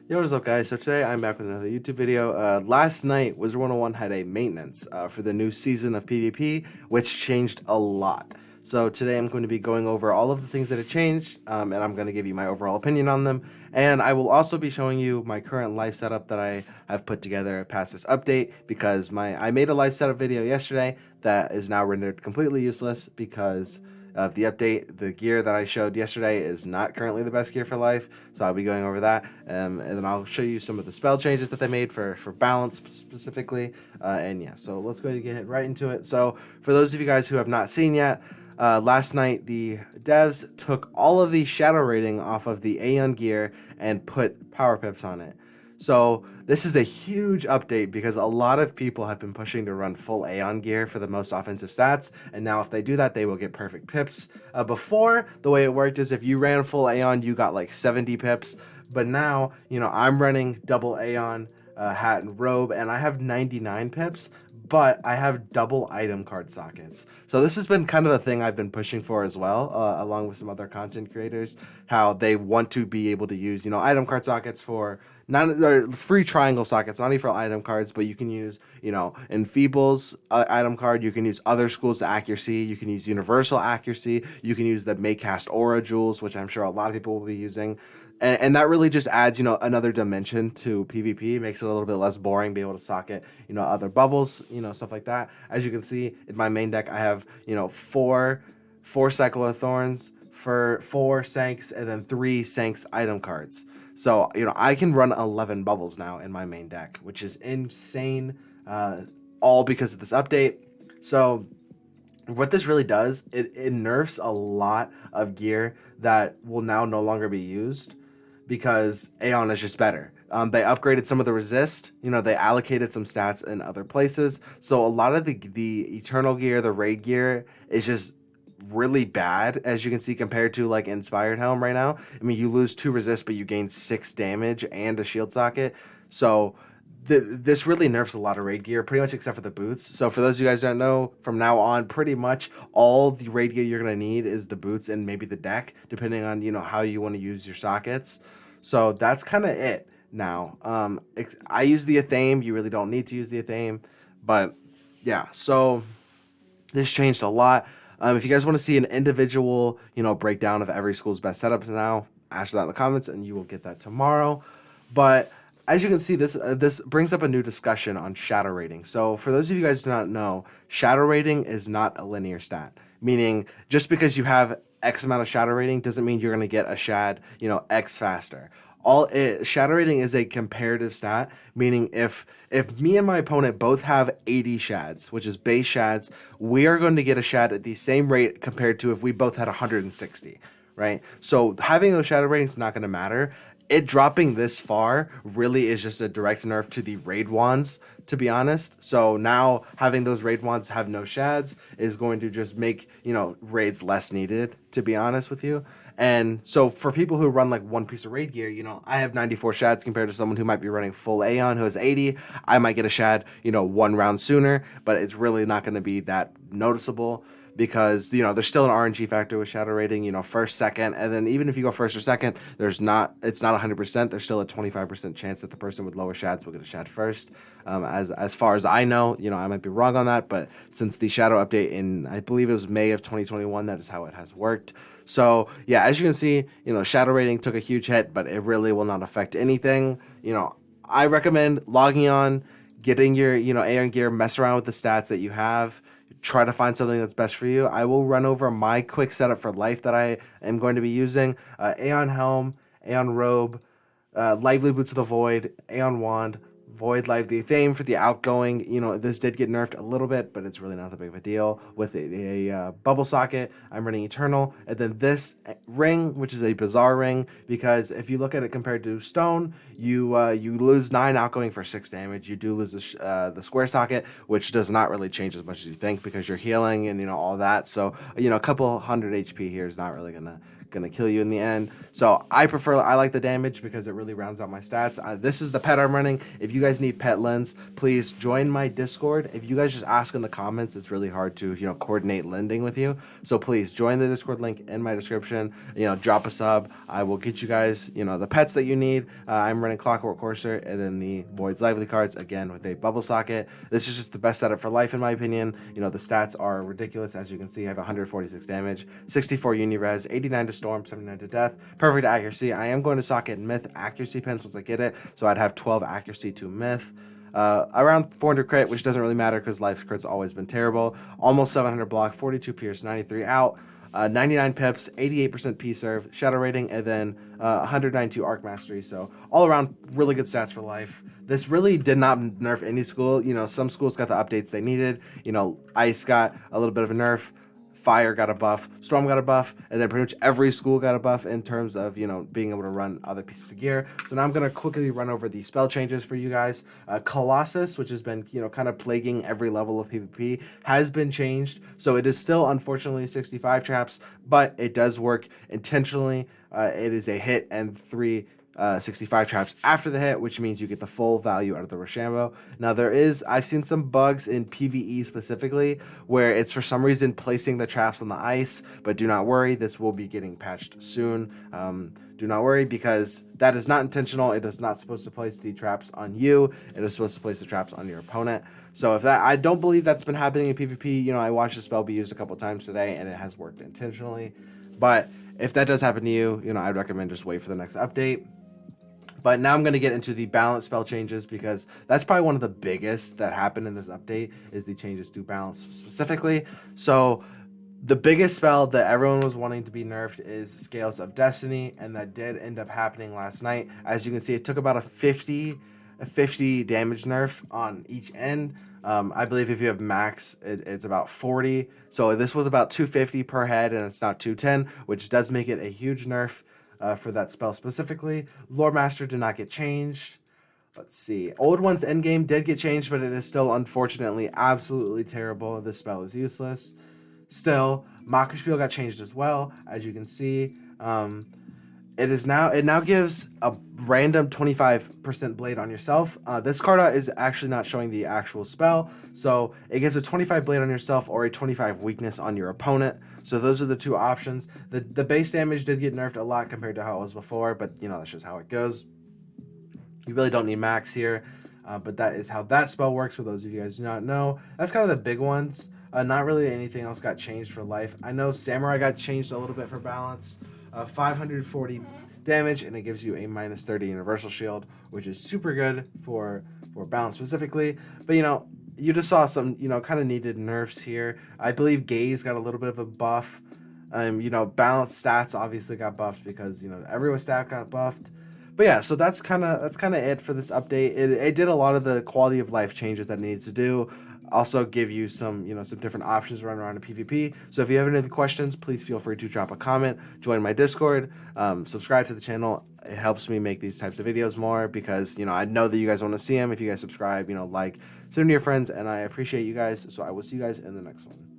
Yo, what is up, guys? So today I'm back with another YouTube video. Last night, Wizard101 had a maintenance for the new season of PvP, which changed a lot. So today I'm going to be going over all of the things that have changed, and I'm going to give you my overall opinion on them. And I will also be showing you my current life setup that I have put together past this update, because I made a life setup video yesterday that is now rendered completely useless because of the update. The gear that I showed yesterday is not currently the best gear for life, so I'll be going over that, and then I'll show you some of the spell changes that they made for balance specifically, and yeah, so let's go ahead and get right into it. So for those of you guys who have not seen yet, last night the devs took all of the shadow rating off of the Aeon gear and put power pips on it. So this is a huge update because a lot of people have been pushing to run full Aeon gear for the most offensive stats, and now if they do that, they will get perfect pips. Before, the way it worked is if you ran full Aeon, you got like 70 pips, but now, I'm running double Aeon, hat and robe, and I have 99 pips, but I have double item card sockets. So this has been kind of a thing I've been pushing for as well, along with some other content creators, how they want to be able to use, item card sockets for not free triangle sockets, not only for item cards, but you can use, Enfeeble's item card. You can use other schools' accuracy. You can use universal accuracy. You can use the Maycast Aura jewels, which I'm sure a lot of people will be using. And that really just adds, another dimension to PvP, makes it a little bit less boring, be able to socket, other bubbles, stuff like that. As you can see in my main deck, I have, four Cycle of Thorns for 4 Sanks and then 3 Sanks item cards. So, I can run 11 bubbles now in my main deck, which is insane, all because of this update. So what this really does, it nerfs a lot of gear that will now no longer be used because Aeon is just better. They upgraded some of the resist. They allocated some stats in other places. So a lot of the Eternal gear, the Raid gear, is just really bad, as you can see, compared to like Inspired Helm right now. I mean, you lose 2 resist, but you gain 6 damage and a shield socket. So this really nerfs a lot of raid gear, pretty much except for the boots. So for those of you guys who don't know, from now on, pretty much all the raid gear you're gonna need is the boots and maybe the deck, depending on how you want to use your sockets. So that's kind of it now. I use the Athame. You really don't need to use the Athame, but yeah. So this changed a lot. If you guys want to see an individual, breakdown of every school's best setups now, ask for that in the comments, and you will get that tomorrow. But as you can see, this brings up a new discussion on shadow rating. So for those of you guys who do not know, shadow rating is not a linear stat. Meaning, just because you have X amount of shadow rating doesn't mean you're going to get a shad, X faster. Shadow rating is a comparative stat, meaning if me and my opponent both have 80 shads, which is base shads, we are going to get a shad at the same rate compared to if we both had 160, right? So having those shadow ratings is not going to matter. It dropping this far really is just a direct nerf to the raid wands, to be honest. So now having those raid wands have no shads is going to just make, raids less needed, to be honest with you. And so for people who run like one piece of raid gear, I have 94 shads compared to someone who might be running full Aeon who has 80. I might get a shad, 1 round sooner, but it's really not going to be that noticeable because there's still an RNG factor with shadow rating, first, second, and then even if you go first or second, it's not 100%. There's still a 25% chance that the person with lower shads will get a shad first. As far as I know, I might be wrong on that, but since the shadow update in, I believe it was May of 2021, that is how it has worked. So yeah, as you can see, shadow rating took a huge hit, but it really will not affect anything. I recommend logging on, getting your, Aeon gear, mess around with the stats that you have, try to find something that's best for you. I will run over my quick setup for life that I am going to be using. Aeon Helm, Aeon Robe, Lively Boots of the Void, Aeon Wand, Void Lively Theme for the outgoing. This did get nerfed a little bit, but it's really not that big of a deal. With a bubble socket, I'm running Eternal. And then this ring, which is a bizarre ring, because if you look at it compared to Stone, you lose 9 outgoing for 6 damage. You do lose the square socket, which does not really change as much as you think because you're healing and all that. So a couple hundred HP here is not really gonna gonna kill you in the end. So I like the damage because it really rounds out my stats. This is the pet I'm running. If you guys need pet lens, please join my Discord. If you guys just ask in the comments, it's really hard to coordinate lending with you. So please join the Discord link in my description. Drop a sub. I will get you guys the pets that you need. I'm running Clockwork Courser and then the Void's Lively cards again with a bubble socket. This is just the best setup for life in my opinion. The stats are ridiculous. As you can see, I have 146 damage, 64 uni-res, 89 to storm, 79 to death, perfect accuracy. I am going to socket myth accuracy pins once I get it, so I'd have 12 accuracy to myth. Around 400 crit, which doesn't really matter because life crit's always been terrible. Almost 700 block, 42 pierce, 93 out, 99 pips, 88% P-serve, shadow rating, and then 192 arc mastery. So all around really good stats for life. This really did not nerf any school. Some schools got the updates they needed. Ice got a little bit of a nerf. Fire got a buff, Storm got a buff, and then pretty much every school got a buff in terms of, being able to run other pieces of gear. So now I'm going to quickly run over the spell changes for you guys. Colossus, which has been, kind of plaguing every level of PvP, has been changed. So it is still, unfortunately, 65 traps, but it does work intentionally. It is a hit and 3 65 traps after the hit, which means you get the full value out of the Rochambeau. Now I've seen some bugs in PvE specifically where it's for some reason placing the traps on the ice, but do not worry, this will be getting patched soon. Do not worry because that is not intentional. It is not supposed to place the traps on you. It is supposed to place the traps on your opponent. So I don't believe that's been happening in PvP. I watched the spell be used a couple times today and it has worked intentionally. But if that does happen to you, I'd recommend just wait for the next update. But now I'm going to get into the balance spell changes because that's probably one of the biggest that happened in this update is the changes to balance specifically. So the biggest spell that everyone was wanting to be nerfed is Scales of Destiny, and that did end up happening last night. As you can see, it took about a 50 damage nerf on each end. I believe if you have max, it's about 40. So this was about 250 per head, and it's not 210, which does make it a huge nerf. For that spell specifically. Lore Master did not get changed. Let's see. Old One's endgame did get changed, but it is still unfortunately absolutely terrible. This spell is useless. Still, Makaspiel got changed as well. As you can see, it now gives a random 25% blade on yourself. This card art is actually not showing the actual spell, so it gives a 25 blade on yourself or a 25 weakness on your opponent. So those are the two options. The base damage did get nerfed a lot compared to how it was before, but that's just how it goes. You really don't need max here, but that is how that spell works for those of you guys who do not know. That's kind of the big ones. Not really anything else got changed for life. I know Samurai got changed a little bit for balance. 540 damage, and it gives you a minus 30 universal shield, which is super good for balance specifically. But you just saw some, kind of needed nerfs here. I believe Gaze got a little bit of a buff. Balance stats obviously got buffed because, everyone's stat got buffed. But yeah, so that's kind of it for this update. It did a lot of the quality of life changes that it needs to do. Also give you some, some different options to run around in PvP. So if you have any questions, please feel free to drop a comment, join my Discord, subscribe to the channel. It helps me make these types of videos more because, I know that you guys want to see them. If you guys subscribe, like, send them to your friends, and I appreciate you guys. So I will see you guys in the next one.